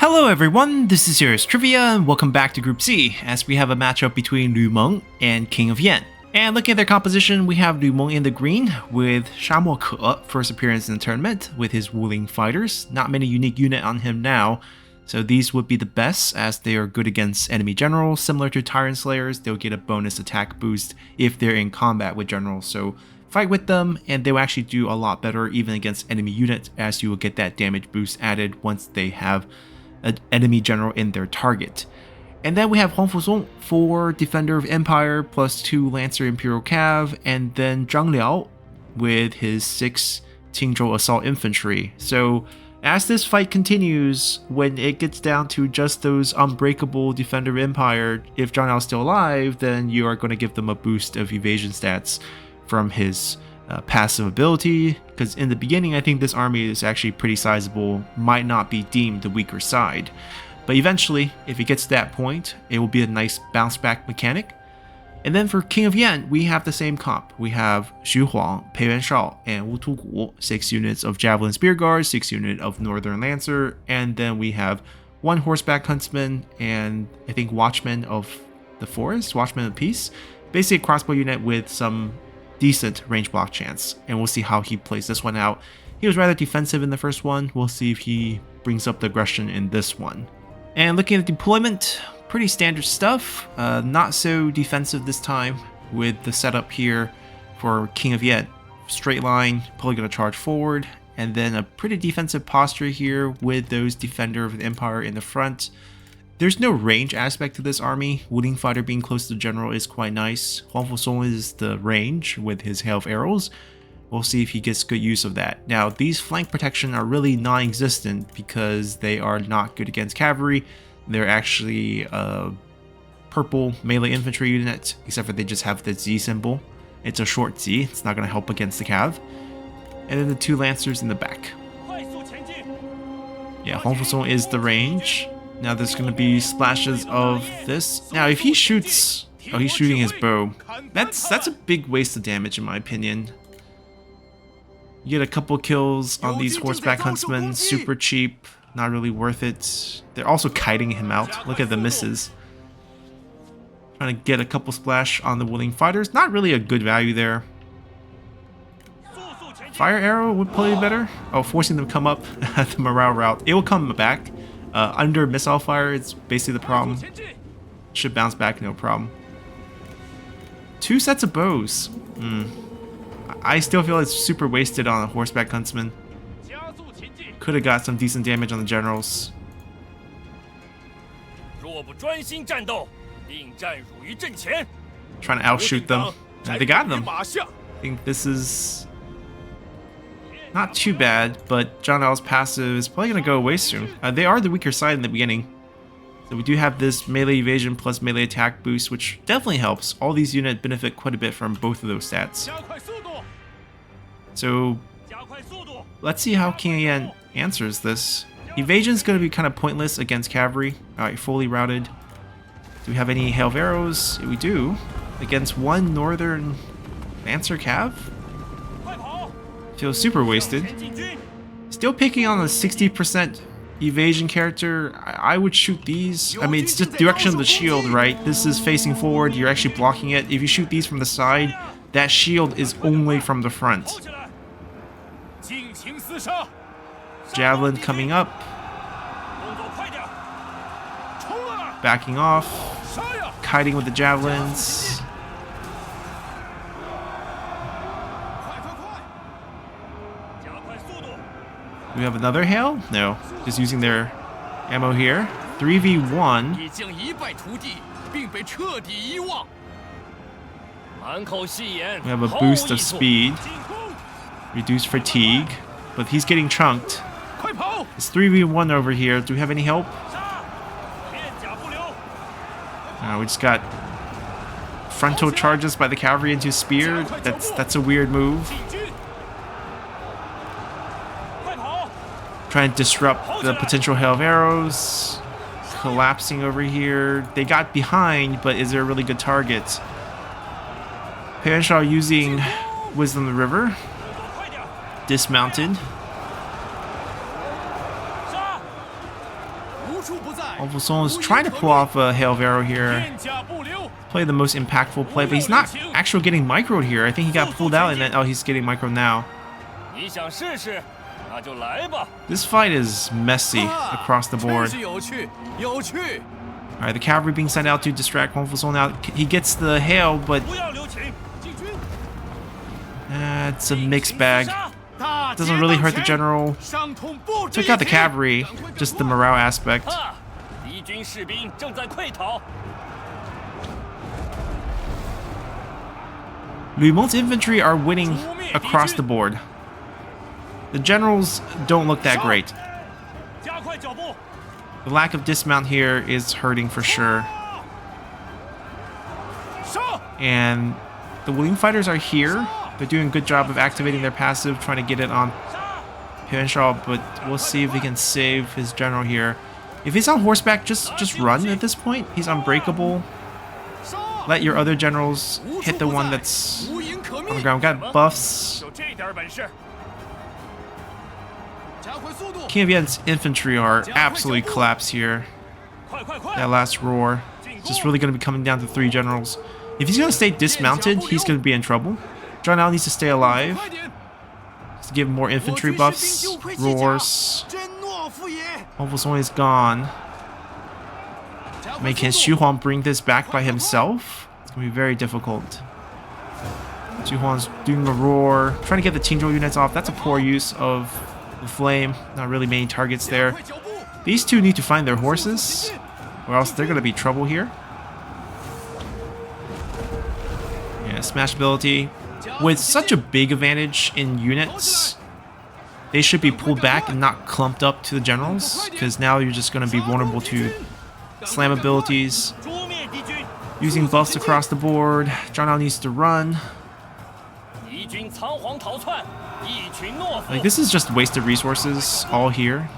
Hello everyone, this is Serious Trivia, and welcome back to Group C, as we have a matchup between Meng and King of Yan. And looking at their composition, we have Meng in the green, with Shamuo Ke, first appearance in the tournament, with his Wuling fighters. Not many unique unit on him now, so these would be the best, as they are good against enemy generals. Similar to Tyrant Slayers, they'll get a bonus attack boost if they're in combat with generals, so fight with them, and they'll actually do a lot better even against enemy units, as you will get that damage boost added once they have an enemy general in their target. And then we have Huang Fuzong for Defender of Empire plus 2 Lancer Imperial Cav, and then Zhang Liao with his 6 Qingzhou Assault Infantry. So as this fight continues, when it gets down to just those unbreakable Defender of Empire, if Zhang Liao is still alive, then you are going to give them a boost of evasion stats from his passive ability, because in the beginning I think this army is actually pretty sizable, might not be deemed the weaker side, but eventually if it gets to that point it will be a nice bounce back mechanic. And then for King of Yan, we have the same comp. We have Xu Huang, Pei Yuanshao, and Wu Tugu, 6 units of Javelin Spear Guard, 6 units of Northern Lancer, and then we have 1 Horseback Huntsman and I think Watchman of the Forest, Watchman of Peace, basically a crossbow unit with some decent range block chance, and we'll see how he plays this one out. He was rather defensive in the first one. We'll see if he brings up the aggression in this one. And looking at deployment, pretty standard stuff, not so defensive this time with the setup here for King of Yan. Straight line, probably going to charge forward, and then a pretty defensive posture here with those Defender of the Empire in the front. There's no range aspect to this army. Wuling Fighter being close to the general is quite nice. Huang Fuzong is the range with his hail of arrows. We'll see if he gets good use of that. Now, these flank protection are really non-existent because they are not good against cavalry. They're actually a purple melee infantry unit, except for they just have the Z symbol. It's a short Z. It's not going to help against the cav. And then the 2 lancers in the back. Yeah, Huang Fuzong is the range. Now there's going to be splashes of this. Now if he shoots... Oh, he's shooting his bow. That's a big waste of damage in my opinion. You get a couple kills on these Horseback Huntsmen. Super cheap. Not really worth it. They're also kiting him out. Look at the misses. Trying to get a couple splash on the Wuling Fighters. Not really a good value there. Fire Arrow would probably be better. Oh, forcing them to come up at the morale route. It will come back. Under missile fire, it's basically the problem. Should bounce back, no problem. 2 sets of bows. I still feel it's super wasted on a Horseback Huntsman. Could have got some decent damage on the generals. Trying to outshoot them. They got them. I think this is not too bad, but Zhang Liao's passive is probably going to go away soon. They are the weaker side in the beginning. So we do have this melee evasion plus melee attack boost, which definitely helps. All these units benefit quite a bit from both of those stats. So let's see how King of Yan answers this. Evasion is going to be kind of pointless against cavalry. Alright, fully routed. Do we have any hail of arrows? We do. Against 1 Northern Lancer Cav? Feels super wasted. Still picking on a 60% evasion character. I would shoot these. I mean, it's just direction of the shield, right? This is facing forward. You're actually blocking it. If you shoot these from the side, that shield is only from the front. Javelin coming up. Backing off. Kiting with the javelins. Do we have another hail? No. Just using their ammo here. 3v1. We have a boost of speed. Reduced fatigue. But he's getting chunked. It's 3v1 over here. Do we have any help? We just got frontal charges by the cavalry into spear. That's a weird move. Trying to disrupt the potential hail of arrows. Collapsing over here. They got behind, but is there a really good target? Pei Yuanshao using Wisdom of the River. Dismounted. Wolfson is trying to pull off a hail of arrow here. Play the most impactful play, but he's not actually getting microed here. I think he got pulled out and then, oh, he's getting microed now. This fight is messy across the board. Alright, the cavalry being sent out to distract Wolfson now. He gets the hail, but it's a mixed bag. Doesn't really hurt the general. Took out the cavalry, just the morale aspect. Lu Meng's infantry are winning across the board. The generals don't look that great. The lack of dismount here is hurting for sure. And the wing fighters are here. They're doing a good job of activating their passive, trying to get it on Pianshaw, but we'll see if he can save his general here. If he's on horseback, just run at this point. He's unbreakable. Let your other generals hit the one that's on the ground. Got buffs. King of Yen's infantry are absolutely collapsed here. That last roar. Just really going to be coming down to 3 generals. If he's going to stay dismounted, he's going to be in trouble. Zhang Nao needs to stay alive. Just to give him more infantry buffs. Roars. Wolfson is gone. Can Xu Huang bring this back by himself? It's going to be very difficult. Xu Huang's doing a roar. Trying to get the Qingzhou units off. That's a poor use of the flame. Not really many targets there. These two need to find their horses, or else they're going to be trouble here. Yeah, smash ability. With such a big advantage in units, they should be pulled back and not clumped up to the generals, because now you're just going to be vulnerable to slam abilities. Using buffs across the board. Zhang Nao needs to run. Like, this is just wasted resources all here.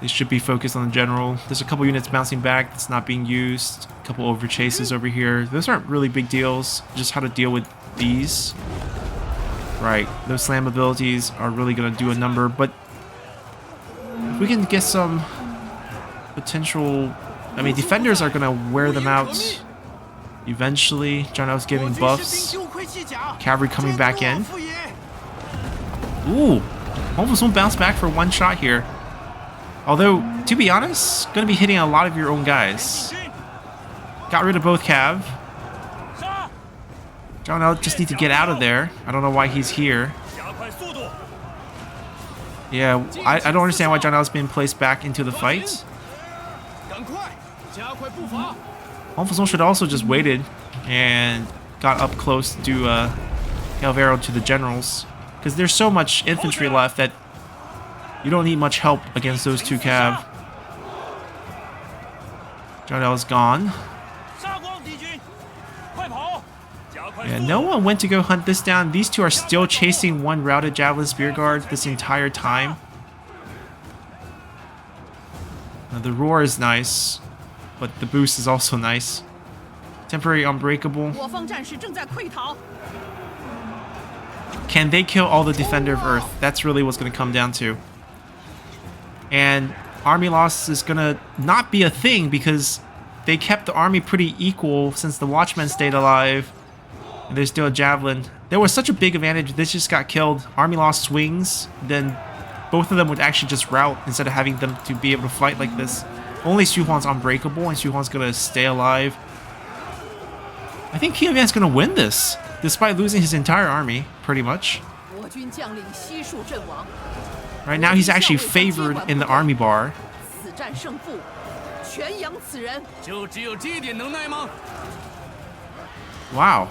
They should be focused on the general. There's a couple units bouncing back that's not being used. A couple over chases over here. Those aren't really big deals. Just how to deal with these. Right, those slam abilities are really going to do a number, but if we can get some potential... I mean, defenders are going to wear them out eventually. Zhang Nao's giving buffs. Cavalry coming back in. Ooh, almost won't bounce back for one shot here. Although, to be honest, going to be hitting a lot of your own guys. Got rid of both cav. Zhang Nao just need to get out of there. I don't know why he's here. Yeah, I don't understand why Zhang Nao's being placed back into the fight. Wolfson should also just waited and got up close to do Calvero to the generals, because there's so much infantry left that you don't need much help against those 2 cav. Zhang Nao is gone. Yeah, no one went to go hunt this down. These 2 are still chasing one routed Javelin Spear Guard this entire time. Now, the roar is nice, but the boost is also nice. Temporary unbreakable. Can they kill all the Defender of Earth? That's really what's going to come down to. And army loss is going to not be a thing because they kept the army pretty equal since the Watchmen stayed alive. And there's still a Javelin. There was such a big advantage. This just got killed. Army loss swings. Then both of them would actually just rout instead of having them to be able to fight like this. Only Xu Huang's unbreakable, and Xu Huang's going to stay alive. I think King of Yen's going to win this, despite losing his entire army, pretty much. Right now, he's actually favored in the army bar. Wow.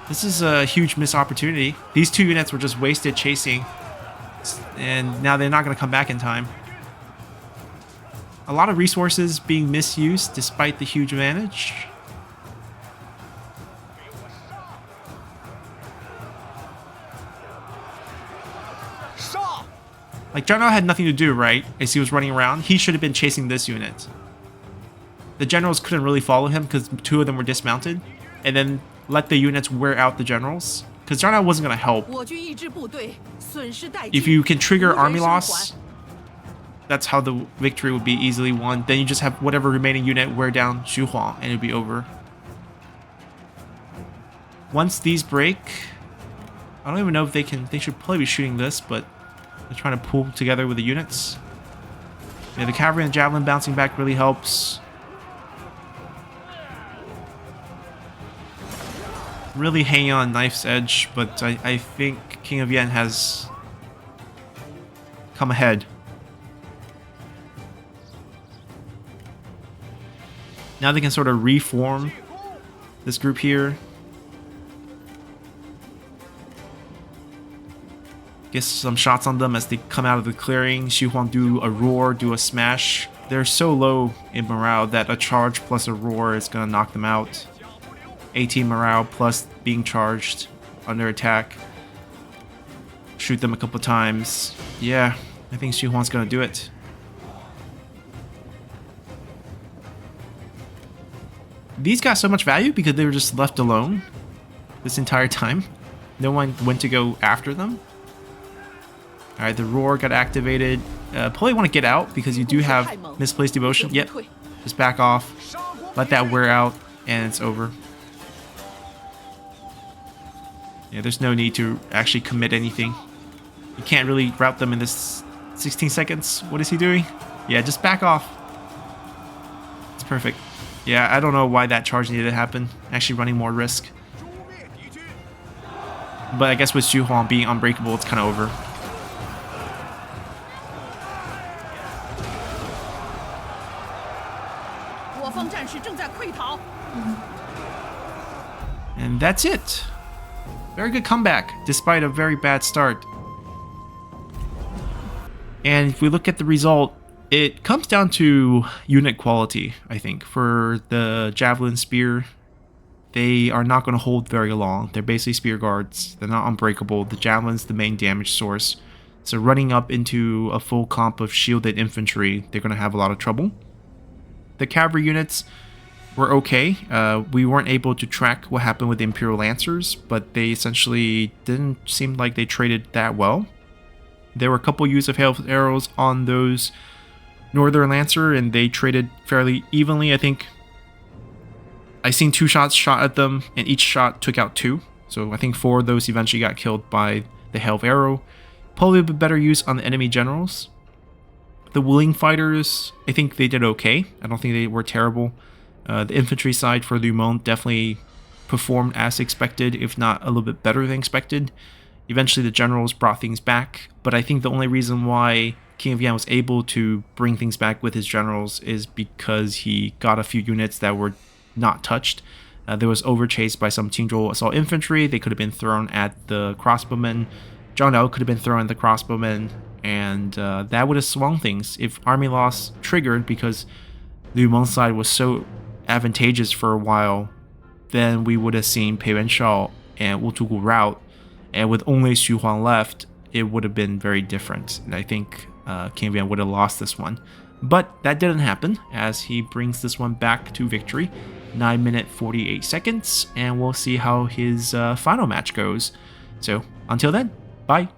This is a huge missed opportunity. These 2 units were just wasted chasing, and now they're not going to come back in time. A lot of resources being misused despite the huge advantage. Like, Zhang Nao had nothing to do, right? As he was running around, he should have been chasing this unit. The generals couldn't really follow him because 2 of them were dismounted, and then let the units wear out the generals. because Zhao wasn't going to help. If you can trigger army loss, that's how the victory would be easily won. Then you just have whatever remaining unit wear down Xu Huang, and it'd be over. Once these break, I don't even know if they can. They should probably be shooting this, but they're trying to pull together with the units. Yeah, the cavalry and javelin bouncing back really helps. Really hanging on knife's edge, but I think King of Yen has come ahead. Now they can sort of reform this group here. Get some shots on them as they come out of the clearing. Xu Huang do a roar, do a smash. They're so low in morale that a charge plus a roar is going to knock them out. 18 morale plus being charged under attack. Shoot them a couple times. Yeah, I think Xu Huang's going to do it. These got so much value because they were just left alone this entire time. No one went to go after them. Alright, the roar got activated. Probably want to get out because you do have misplaced devotion. Yep, just back off. Let that wear out and it's over. Yeah, there's no need to actually commit anything. You can't really route them in this 16 seconds. What is he doing? Yeah, just back off. It's perfect. Yeah, I don't know why that charge needed to happen. Actually running more risk. But I guess with Xu Huang being unbreakable, it's kind of over. And that's it. Very good comeback, despite a very bad start. And if we look at the result, it comes down to unit quality, I think. For the Javelin Spear, they are not going to hold very long. They're basically spear guards. They're not unbreakable. The Javelin's the main damage source. So running up into a full comp of shielded infantry, they're going to have a lot of trouble. The cavalry units were okay. We weren't able to track what happened with the Imperial Lancers, but they essentially didn't seem like they traded that well. There were a couple use of hail arrows on those Northern Lancer, and they traded fairly evenly. I think I seen 2 shots shot at them, and each shot took out 2. So I think 4 of those eventually got killed by the hail of arrow. Probably a bit better use on the enemy generals. The willing fighters, I think they did okay. I don't think they were terrible. The infantry side for Lu Meng definitely performed as expected, if not a little bit better than expected. Eventually the generals brought things back, but I think the only reason why King of Yan was able to bring things back with his generals is because he got a few units that were not touched. There was overchased by some Qingzhou assault infantry. They could have been thrown at the crossbowmen. Zhao Liao could have been thrown at the crossbowmen, and that would have swung things. If army loss triggered because Lu Meng's side was so advantageous for a while, then we would have seen Pei Wenshao and Wu Tugu rout, and with only Xu Huang left, it would have been very different. And I think King of Yan would have lost this one. But that didn't happen, as he brings this one back to victory. 9 minutes 48 seconds, and we'll see how his final match goes. So, until then, bye.